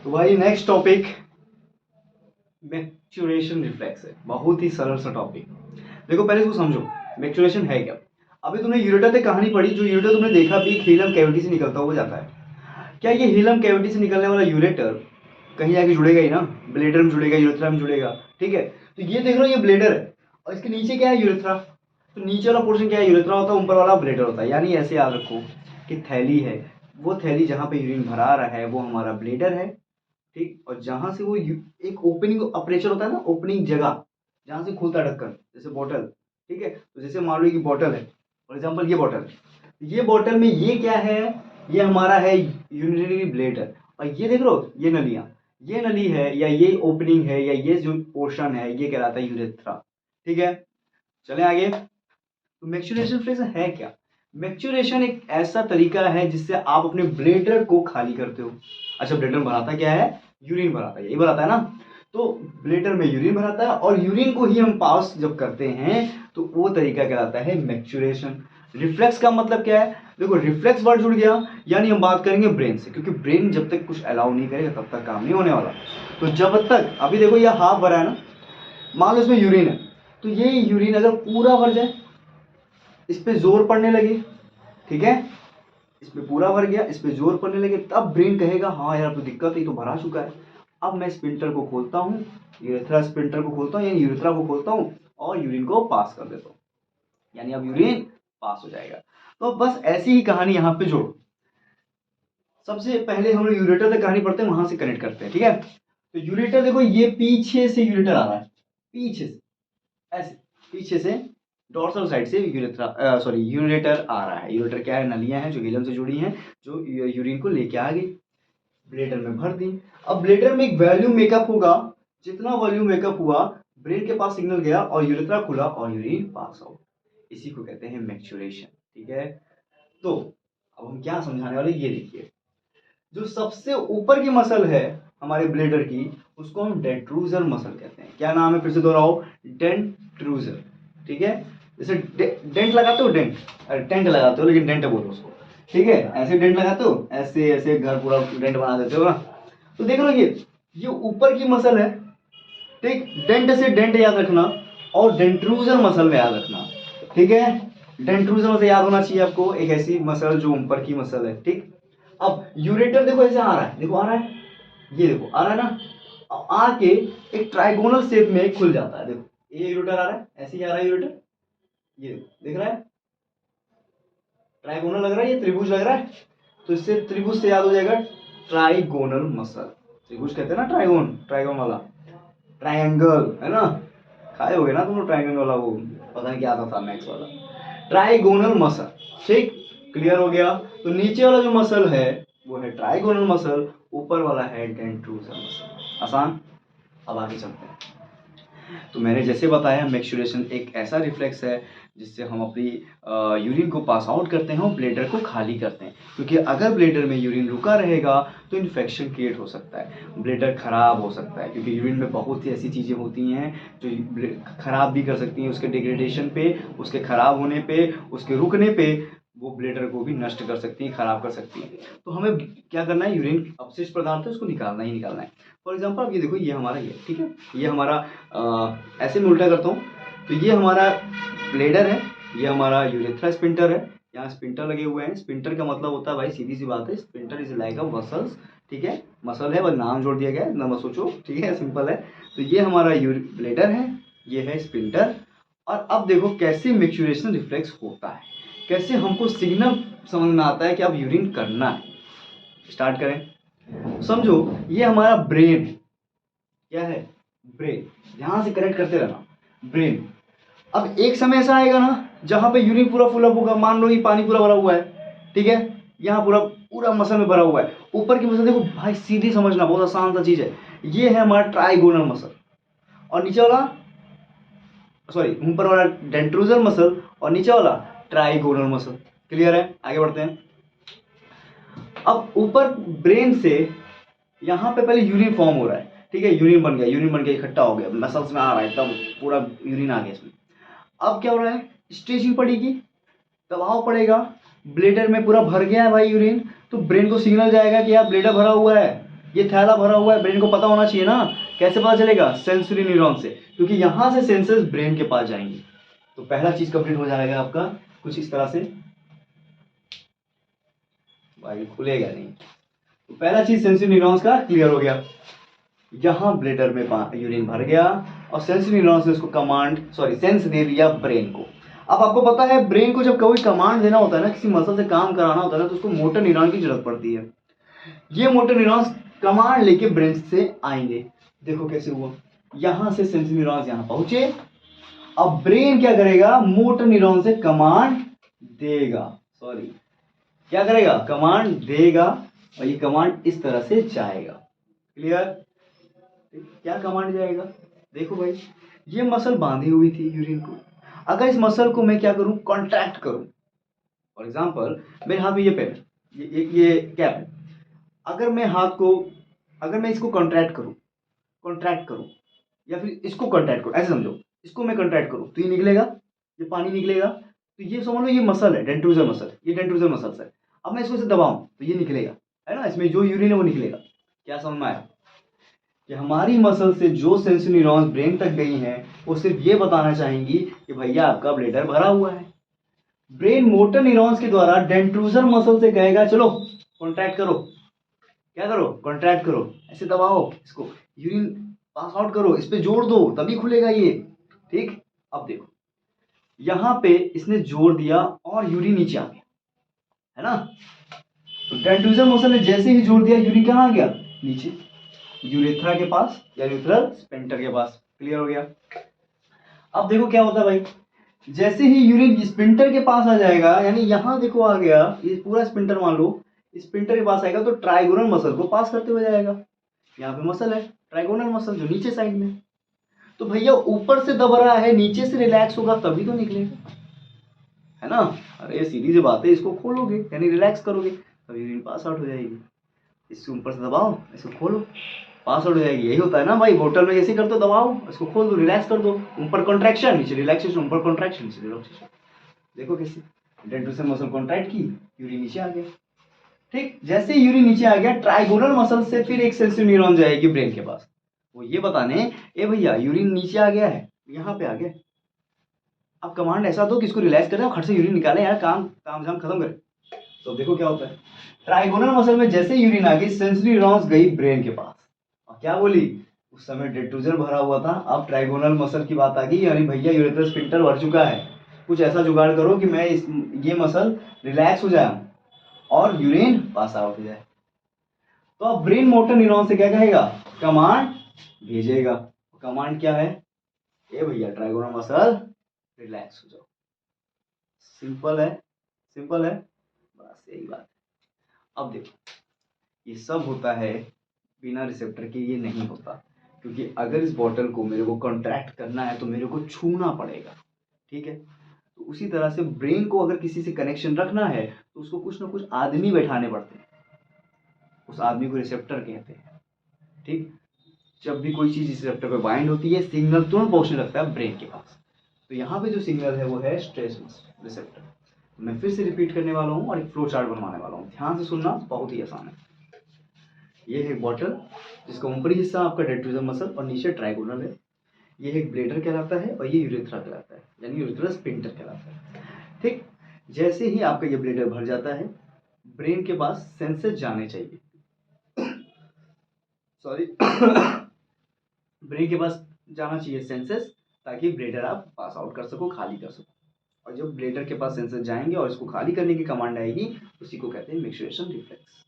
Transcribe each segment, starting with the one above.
तो भाई next topic मैक्चुरेशन reflex है। बहुत ही सरल सा टॉपिक। देखो पहले इसको समझो, मैक्चुरेशन है क्या। अभी तुमने यूरेटर तक कहानी पढ़ी, जो यूरेटर तुमने देखा भी हीलम कैविटी से निकलता हुआ जाता है। क्या ये हीलम कैविटी से निकलने वाला यूरेटर कहीं आके जुड़ेगा ही ना, ब्लेडर में जुड़ेगा, यूरेथ्रा में जुड़ेगा, ठीक है। तो ये देख लो, ये ब्लेडर है और इसके नीचे क्या है, यूरेथ्रा। तो नीचे वाला पोर्शन क्या है, यूरेथ्रा होता है, ऊपर वाला ब्लेडर होता है। यानी ऐसे याद रखो कि थैली है, वो थैली जहाँ पे यूरिन भरा रहा है वो हमारा ब्लेडर है, ठीक। और जहाँ से वो एक ओपनिंग अपर्चर होता है ना, ओपनिंग जगह जहाँ से खुलता है ढक्कन, जैसे बॉटल, ठीक है। तो जैसे मान लो कि बॉटल है, फॉर एग्जाम्पल ये बॉटल है, ये बॉटल में ये क्या है, ये हमारा है यूरिनरी ब्लेडर। और ये देख लो ये नलियाँ, ये नली है या ये ओपनिंग है या ये जो पोर्शन है ये कहलाता है यूरेथ्रा, ठीक है। चले आगे। तो मैक्चुरेशन रिफ्लेक्स है क्या। मैक्चुरेशन एक ऐसा तरीका है जिससे आप अपने ब्लेडर को खाली करते हो। अच्छा, ब्लेडर भराता क्या है, यूरिन भराता है, यही भराता है ना। तो ब्लेडर में यूरिन भराता है और यूरिन को ही हम पास जब करते हैं तो वो तरीका कहलाता है मैक्चुरेशन। रिफ्लेक्स का मतलब क्या है, देखो रिफ्लेक्स वर्ड जुड़ गया, यानी हम बात करेंगे ब्रेन से, क्योंकि ब्रेन जब तक कुछ अलाउ नहीं करेगा तब तक काम नहीं होने वाला। तो जब तक, अभी देखो यह हाफ भरा है ना, मान लो इसमें यूरिन है, तो ये यूरिन अगर पूरा भर जाए, इस पे जोर पड़ने लगे, ठीक है, इस पे पूरा भर गया, इस पे जोर पड़ने लगे, तब ब्रेन कहेगा हाँ यार तो दिक्कत है, तो भरा चुका है। अब मैं स्पिंटर को खोलता हूँ, यूरेथ्रा स्पिंटर को खोलता हूँ, यानी यूरेथ्रा को खोलता हूँ और यूरिन को पास कर देता हूँ, यानी अब यूरिन पास हो जाएगा। तो बस ऐसी ही कहानी यहाँ पे जोड़ो। सबसे पहले हम लोग यूरेटर तक कहानी पढ़ते हैं, वहां से कनेक्ट करते हैं, ठीक है। तो यूरेटर देखो, ये पीछे से यूरेटर आ रहा है, पीछे से, ऐसे पीछे से डॉर्सल साइड से यूरेथ्रा सॉरी यूरेटर आ रहा है। यूरेटर क्या है, नलियां हैं जो हीलम से जुड़ी हैं, जो यूरिन को लेके आ गई, ब्लेडर में भर दी। अब ब्लेडर में एक वॉल्यूम मेकअप होगा, जितना वॉल्यूम मेकअप हुआ ब्रेन के पास सिग्नल गया और यूरेथ्रा खुला और यूरिन पास आउट। इसी को कहते हैं मैक्चुरेशन, ठीक है। तो अब हम क्या समझाने वाले, ये देखिए, जो सबसे ऊपर की मसल है हमारे ब्लेडर की, उसको हम डेंट्रूजर मसल कहते हैं। क्या नाम है, फिर से दोहराओ, डेंट्रूजर, ठीक है। जैसे डेंट लगाते हो, डेंट, अरे टेंट लगाते हो लेकिन डेंट बोलो उसको, ठीक है। ऐसे डेंट लगाते हो, ऐसे ऐसे घर पूरा डेंट बना देते हो ना। तो देख लो ये ऊपर की मसल है, ठीक। डेंट से डेंट याद रखना और डेंट्रूजर मसल में याद रखना, ठीक है। डेंट्रूजर मसल याद होना चाहिए आपको, एक ऐसी मसल जो ऊपर की मसल है, ठीक। अब यूरेटर देखो ऐसे आ रहा है, देखो आ रहा है, ये देखो आ रहा है ना। अब आके एक ट्राइगोनल शेप में खुल जाता है, देखो ये यूरेटर आ रहा है, ऐसे ही आ रहा है यूरेटर, ये दिख रहा है, ट्राइगोनल लग रहा है, ये त्रिभुज लग रहा है। तो इससे त्रिभुज से याद हो जाएगा ट्राइगोनल मसल। त्रिभुज कहते हैं ना, ट्राइगोन, ट्राइगोन वाला, ट्रायंगल है ना, खाए हो गए ना तुम लोग ट्रायंगल वाला, वो पता नहीं क्या आता था मैथ्स वाला, ट्राइगोनल मसल, ठीक। क्लियर हो गया। तो नीचे वाला जो मसल है वो है ट्राइगोनल मसल, यूपर वाला है डेंट्रूजर मसल। आसान। अब आगे चलते हैं। तो मैंने जैसे बताया, मैक्चुरेशन एक ऐसा रिफ्लेक्स है जिससे हम अपनी यूरिन को पास आउट करते हैं और ब्लेडर को खाली करते हैं। क्योंकि अगर ब्लेडर में यूरिन रुका रहेगा तो इन्फेक्शन क्रिएट हो सकता है, ब्लेडर खराब हो सकता है, क्योंकि यूरिन में बहुत सी ऐसी चीज़ें होती हैं जो खराब भी कर सकती हैं, उसके डिग्रेडेशन पे, उसके खराब होने पे, उसके रुकने पे वो ब्लेडर को भी नष्ट कर सकती है, खराब कर सकती है। तो हमें क्या करना है, यूरिन अपशिष्ट पदार्थ है उसको निकालना ही निकालना है। फॉर एग्जाम्पल अब ये देखो, ये हमारा ये, ठीक है, ये हमारा ऐसे मैं उल्टा करता हूँ, तो ये हमारा ब्लेडर है, ये हमारा यूरेथ्रा स्पिंटर है, यहाँ स्पिंटर लगे हुए हैं। स्पिंटर का मतलब होता है भाई, सीधी सी बात है, sphincter is like a muscles, ठीक है। मसल है, बस नाम जोड़ दिया गया है, ना मत सोचो, ठीक है, सिंपल है। तो ये हमारा ब्लेडर है, ये है स्पिंटर। और अब देखो कैसे मैक्चुरेशन रिफ्लेक्स होता है, कैसे हमको सिग्नल समझ में आता है कि अब यूरिन करना है। स्टार्ट करें। समझो ये हमारा ब्रेन, क्या है, ब्रेन, ध्यान से कनेक्ट करते रहना, ब्रेन। अब एक समय ऐसा आएगा ना जहां पे यूरिन पूरा फुल अप होगा, मान लो ये पानी पूरा भरा हुआ है, ठीक है, यहाँ पूरा पूरा मसल में भरा हुआ है। ऊपर की मसल देखो भाई, सीधी समझना, बहुत आसान सा चीज है, ये है हमारा ट्राइगोनल मसल, और नीचे वाला, सॉरी, ऊपर वाला डेंट्रूजर मसल और नीचे वाला ट्राइगोनल मसल। क्लियर है, आगे बढ़ते हैं। अब ऊपर ब्रेन से यहाँ पे पहले यूरिन फॉर्म हो रहा है, ठीक है, यूरिन बन गया, यूरिन बन के इकट्ठा हो गया, मसल्स में आ रहा है एकदम पूरा यूरिन आ गया इसमें। अब क्या हो रहा है, स्ट्रेचिंग पड़ेगी, दबाव पड़ेगा, ब्लेडर में पूरा भर गया है भाई यूरिन, तो ब्रेन को सिग्नल जाएगा कि यार ब्लेडर भरा हुआ है, ये थैला भरा हुआ है, ब्रेन को पता होना चाहिए ना। कैसे पता चलेगा? सेंसरी न्यूरॉन से, क्योंकि यहाँ से सेंसर्स ब्रेन के पास जाएंगे। तो पहला चीज कंप्लीट हो जाएगा आपका कुछ इस तरह से। भाई खुलेगा नहीं। तो पहला चीज सेंसरी न्यूरॉन्स का क्लियर हो गया। यहाँ ब्लेडर में यूरिन भर गया और सेंसरी न्यूरॉन्स ने उसको सेंस दे दिया ब्रेन को। अब आपको पता है ब्रेन को जब कोई कमांड देना होता है ना, किसी मसल से काम कराना होता है ना, तो उसको मोटर न्यूरॉन की जरूरत पड़ती है। ये मोटर न्यूरॉन्स कमांड लेके ब्रेन से आएंगे। देखो कैसे हुआ, यहां से सेंसरी न्यूरॉन्स यहां पहुंचे। अब ब्रेन क्या करेगा? मोटर न्यूरॉन से कमांड देगा, क्या करेगा? कमांड देगा और ये कमांड इस तरह से जाएगा। क्लियर? क्या कमांड जाएगा? देखो भाई, ये मसल बांधी हुई थी यूरिन को। अगर इस मसल को मैं क्या करूं? कॉन्ट्रैक्ट करूं। फॉर एग्जांपल मेरे हाथ में ये पेन है, ये कैप है। अगर मैं इसको कॉन्ट्रैक्ट करूं या फिर इसको कॉन्ट्रैक्ट करूं, ऐसे समझो, इसको मैं कॉन्ट्रैक्ट करूं तो ये निकलेगा, ये पानी निकलेगा। तो ये समझ लो ये मसल है, डेंट्रूजर मसल, ये डेंट्रूजर मसल है। अब मैं इसको ऐसे दबाऊं तो ये निकलेगा, है ना, इसमें जो यूरिन है वो निकलेगा। क्या समझ में आया? कि हमारी मसल से जो सेंसरी न्यूरॉन्स ब्रेन तक गई हैं वो सिर्फ ये बताना चाहेंगी कि भैया आपका ब्लेडर भरा हुआ है। ब्रेन मोटर न्यूरॉन्स के द्वारा डेंट्रूजर मसल से कहेगा चलो कॉन्ट्रैक्ट करो। क्या करो? कॉन्ट्रैक्ट करो, ऐसे दबाओ इसको, यूरिन पास आउट करो, इस पे जोर दो तभी खुलेगा ये। ठीक, अब देखो यहां पे इसने जोर दिया और यूरिन नीचे आ गया, है ना। तो डेंट्रूजर मसल ने जैसे ही जोर दिया यूरिन कहां आ गया? नीचे, यूरेथ्रा के पास या यूरेथ्रल स्पिंटर के पास। क्लियर हो गया? अब देखो क्या होता है भाई, जैसे ही यूरिन स्पिंटर के पास आ जाएगा, यानी यहां देखो आ गया, ये पूरा स्पिंटर मान लो, स्पिंटर के पास आएगा तो ट्राइगोनल मसल को पास करते हुए जाएगा। यहाँ पे मसल है ट्राइगोनल मसल जो नीचे साइड में। तो भैया ऊपर से दब रहा है, नीचे से रिलैक्स होगा तभी तो निकलेगा, है ना। अरे सीधी सी बात है, इसको खोलोगे यानी रिलैक्स करोगे तभी यूरिन पास आउट हो जाएगी। इसको ऊपर से दबाओ, इसको खोलो, पास आउट हो जाएगी। यही होता है ना भाई, बोतल में ऐसे कर दो, दबाओ, इसको खोल दो, रिलैक्स कर दो, ऊपर कॉन्ट्रैक्शन नीचे रिलैक्सेशन, ऊपर कॉन्ट्रैक्शन नीचे रिलैक्सेशन। देखो कैसे डेंट्रूजर मसल कॉन्ट्रैक्ट की, यूरिन नीचे आ गया। ठीक, जैसे यूरिन नीचे आ गया, ट्राइगोनल मसल से फिर एक सेंसरी न्यूरॉन जाएगी ब्रेन के पास, वो ये बताने, ए भैया यूरिन नीचे आ गया है, यहाँ पे आ गया। अब कमांड ऐसा दो कि इसको रिलैक्स करें और खट से यूरिन निकालें यार, काम झाम खत्म करें। तो देखो क्या होता है, ट्राइगोनल मसल में जैसे यूरिन आ गई, सेंसरी न्यूरॉन्स गई ब्रेन के पास और क्या बोली? उस समय डेंट्रूजर भरा हुआ था, अब ट्राइगोनल मसल की बात आ गई, यानी भैया यूरेथ्रल स्फिंक्टर भर चुका है, कुछ ऐसा जुगाड़ करो कि मैं ये मसल रिलैक्स हो जाए और यूरिन पास आउट हो जाए। तो अब ब्रेन मोटर न्यूरॉन से क्या कहेगा? कमांड भेजेगा। कमांड क्या है? ए भैया ट्राइगोनल मसल रिलैक्स हो जाओ। सिंपल है, सिंपल है, बस यही बात है। अब देखो ये सब होता है बिना रिसेप्टर के, ये नहीं होता, क्योंकि अगर इस बॉटल को मेरे को कॉन्ट्रैक्ट करना है तो मेरे को छूना पड़ेगा। ठीक है, तो उसी तरह से ब्रेन को अगर किसी से कनेक्शन रखना है तो उसको कुछ ना कुछ आदमी बैठाने पड़ते हैं, उस आदमी को रिसेप्टर कहते हैं। ठीक, जब भी कोई चीज रिसेप्टर पे बाइंड होती है, सिग्नल तुरंत पहुंचने लगता है ब्रेन के पास। तो यहाँ पे जो सिग्नल है वो है स्ट्रेस रिसेप्टर। मैं फिर से रिपीट करने वाला हूँ और एक फ्लो चार्ट बनवाने वाला हूँ, ध्यान से सुनना, बहुत ही आसान है। ये है बॉटल जिसका ऊपरी हिस्सा आपका डेंट्रूजर मसल और नीचे ट्राइगोनल है। ये एक ब्लेडर कहलाता है और ये यूरेथ्रा कहलाता है, यानी यूरेथ्रल स्फिंक्टर कहलाता है। ठीक, जैसे ही आपका ये ब्लेडर भर जाता है, ब्रेन के पास सेंसेस जाने चाहिए, ब्रेन के पास जाना चाहिए सेंसेस, ताकि ब्लेडर आप पास आउट कर सको, खाली कर सको। और जब ब्लेडर के पास सेंसेस जाएंगे और इसको खाली करने की कमांड आएगी, उसी को कहते हैं मिक्सुरेशन रिफ्लेक्स।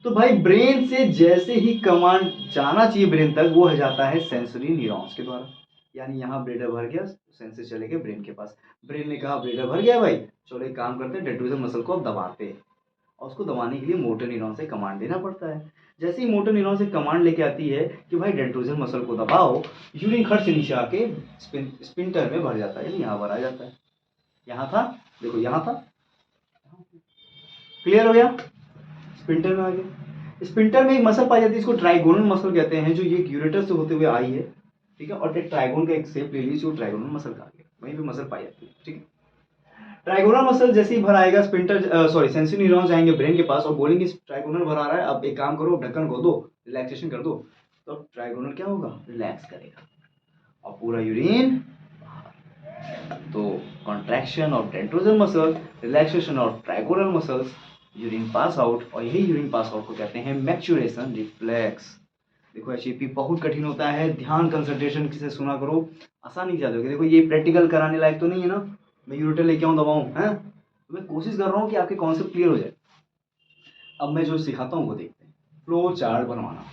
तो भाई ब्रेन से जैसे ही कमांड जाना चाहिए ब्रेन तक, वो हो जाता है सेंसरी न्यूरॉन्स के द्वारा। यानी यहाँ ब्लेडर भर गया, सेंसेस चले गए ब्रेन के पास, ब्रेन ने कहा ब्लेडर भर गया भाई, चलो एक काम करते हैं, डेंट्रूजर मसल को अब दबाते हैं। और उसको दबाने के लिए मोटर न्यूरॉन से कमांड देना पड़ता है। जैसे ही मोटर न्यूरॉन से कमांड लेके आती है कि भाई डेंट्रूजर मसल को दबाओ, यूरिन खट से नीचे आके स्पिंटर में भर जाता है, यानी यहाँ भर आ जाता है। यहाँ था, देखो यहाँ था, क्लियर हो गया, स्पिंटर में आ गया। स्पिंटर में एक मसल पाई जाती है, इसको ट्राइगोनल मसल कहते हैं, जो ये यूरेटर से होते हुए आई है। ठीक है, और एक ट्राइगोन का एक शेप ले लीजिए, वो ट्राइगोनल मसल का आ गया, वहीं पे मसल पाई जाती है। ठीक है, ट्राइगोनल मसल जैसे ही भर आएगा स्पिंटर सॉरी सेंसरी न्यूरॉन्स जाएंगे ब्रेन के पास और बोलेंगे ट्राइगोनल भर आ रहा है, अब एक काम करो, ढक्कन खोल दो, रिलैक्सेशन कर दो। तो ट्राइगोनल क्या होगा, रिलैक्स करेगा और पूरा यूरिन। तो कॉन्ट्रैक्शन ऑफ डेंड्रोजल muscle, relaxation of trigonal muscles, urine pass out, और यही यूरिन पास आउट को कहते हैं मैच्योरेशन रिफ्लेक्स। देखो एचएपी बहुत कठिन होता है, ध्यान कंसंट्रेशन से सुना करो, आसानी से याद होगी। देखो ये प्रैक्टिकल कराने लायक तो नहीं है ना, मैं यूरोटर लेके आऊँ दबाऊँ हैं, तो मैं कोशिश कर रहा हूँ कि आपके कॉन्सेप्ट क्लियर हो जाए। अब मैं जो सिखाता हूँ वो देखते हैं, फ्लो चार्ट बनवाना।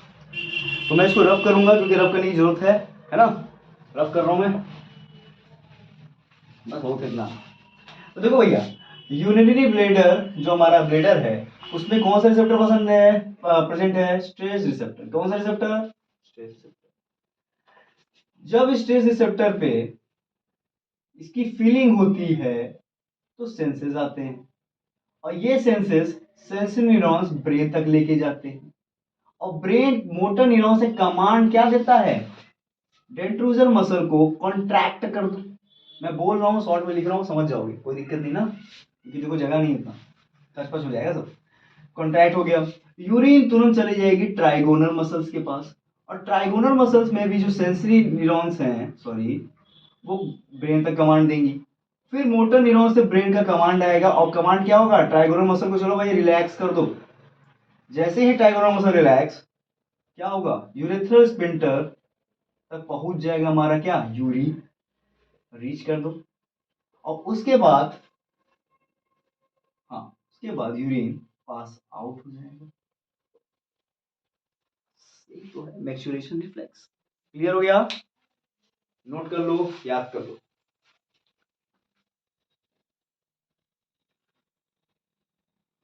तो मैं इसको रफ करूंगा क्योंकि रफ करने की जरूरत है ना, रफ कर रहा हूँ मैं, बस हो कितना। तो देखो भैया, यूरिनरी ब्लेडर जो हमारा ब्लेडर है उसमें कौन सा रिसेप्टर पसंद है, प्रेजेंट है, स्ट्रेस रिसेप्टर। कौन सा रिसेप्टर, स्ट्रेस रिसेप्टर। जब स्ट्रेस रिसेप्टर पे इसकी फीलिंग होती है तो सेंसेस आते हैं, और ये सेंसेस सेंसरी न्यूरॉन्स ब्रेन तक लेके जाते हैं, और ब्रेन मोटर न्यूरॉन से कमांड क्या देता है, डेंड्रोजल मसल को कॉन्ट्रैक्ट कर दो। मैं बोल रहा हूँ, शॉर्ट में लिख रहा हूँ, समझ जाओगे, कोई दिक्कत नहीं ना, क्योंकि देखो जगह नहीं इतना, टच हो जाएगा सब। कॉन्ट्रैक्ट हो गया, यूरिन तुरंत चली जाएगी ट्राइगोनल मसल्स के पास, और ट्राइगोनल मसल्स में भी जो सेंसरी न्यूरॉन्स हैं, सॉरी, वो ब्रेन तक कमांड देंगी। फिर मोटर न्यूरॉन से ब्रेन का कमांड आएगा, और कमांड क्या होगा, ट्राइगोनल मसल को चलो भाई रिलैक्स कर दो। जैसे ही ट्राइगोनल मसल रिलैक्स, क्या होगा, यूरेथ्रल स्पिंटर तक पहुंच जाएगा हमारा क्या, यूरिन, रीच कर दो। और उसके बाद, हाँ, उसके बाद यूरिन पास आउट हो जाएगा। यही तो है मैच्योरेशन रिफ्लेक्स। क्लियर हो गया, नोट कर लो, याद कर लो।